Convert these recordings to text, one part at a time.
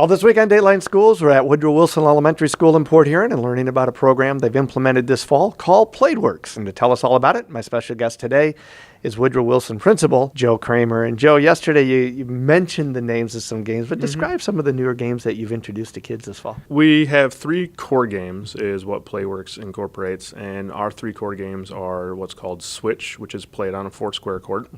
All this week on Dateline Schools, we're at Woodrow Wilson Elementary School in Port Huron and learning about a program they've implemented this fall called Playworks. And to tell us all about it, my special guest today is Woodrow Wilson principal, Joe Kramer. And Joe, yesterday you mentioned the names of some games, but describe some of the newer games that you've introduced to kids this fall. We have 3 core games is what Playworks incorporates, and our 3 core games are what's called Switch, which is played on a 4-square court,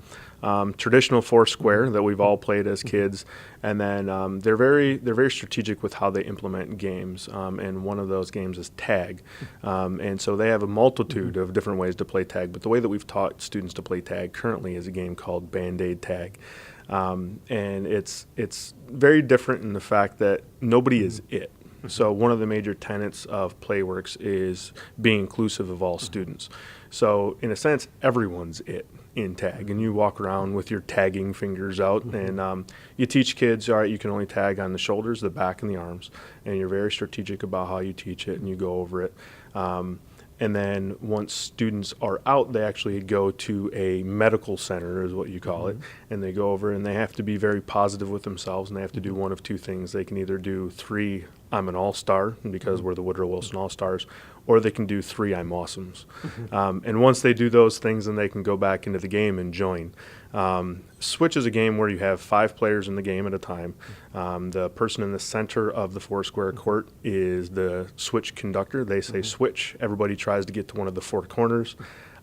traditional 4-square that we've all played as kids, and then they're very strategic with how they implement games, and one of those games is tag, and so they have a multitude of different ways to play tag, but the way that we've taught students to play tag currently is a game called Band-Aid Tag. And it's very different in the fact that nobody is it. So one of the major tenets of Playworks is being inclusive of all students. So in a sense, everyone's it in tag, and you walk around with your tagging fingers out, and you teach kids, all right, you can only tag on the shoulders, the back, and the arms, and you're very strategic about how you teach it, and you go over it. And then once students are out, they actually go to a medical center, is what you call it, and they go over and they have to be very positive with themselves, and they have to do one of 2 things. They can either do 3, I'm an all-star, because we're the Woodrow Wilson All-Stars, or they can do 3, I'm awesomes. And once they do those things, then they can go back into the game and join. Switch is a game where you have 5 players in the game at a time. The person in the center of the 4-square court is the switch conductor. They say switch. Everybody tries to get to one of the 4 corners.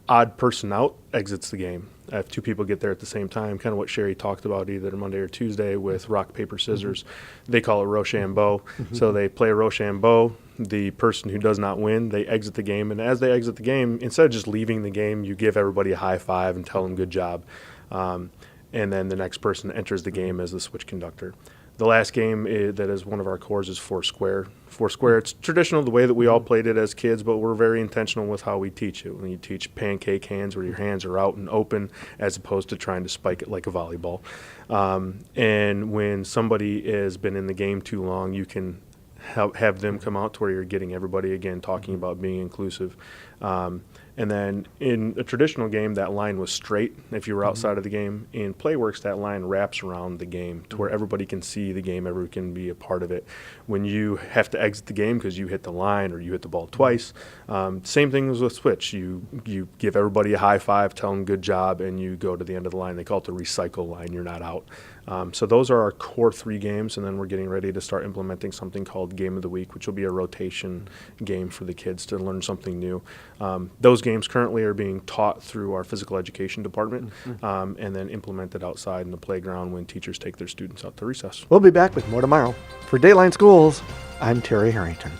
Odd person out exits the game. If 2 people get there at the same time, kind of what Shari talked about either Monday or Tuesday with rock, paper, scissors. They call it Rochambeau. So they play Rochambeau. The person who does not win, they exit the game. And as they exit the game, instead of just leaving the game, you give everybody a high five and tell them good job. And then the next person enters the game as the switch conductor. The last game that is one of our cores is 4-square. 4-square, it's traditional the way that we all played it as kids, but we're very intentional with how we teach it. When you teach pancake hands where your hands are out and open as opposed to trying to spike it like a volleyball. And when somebody has been in the game too long, you can have them come out to where you're getting everybody again talking about being inclusive. And then in a traditional game, that line was straight if you were outside of the game. In Playworks, that line wraps around the game to where everybody can see the game, everyone can be a part of it. When you have to exit the game because you hit the line or you hit the ball twice, same thing as with Switch. You give everybody a high five, tell them good job, and you go to the end of the line. They call it the recycle line. You're not out. So those are our core 3 games, and then we're getting ready to start implementing something called Game of the Week, which will be a rotation game for the kids to learn something new. Those games currently are being taught through our physical education department, and then implemented outside in the playground when teachers take their students out to recess. We'll be back with more tomorrow. For Dateline Schools, I'm Terry Harrington.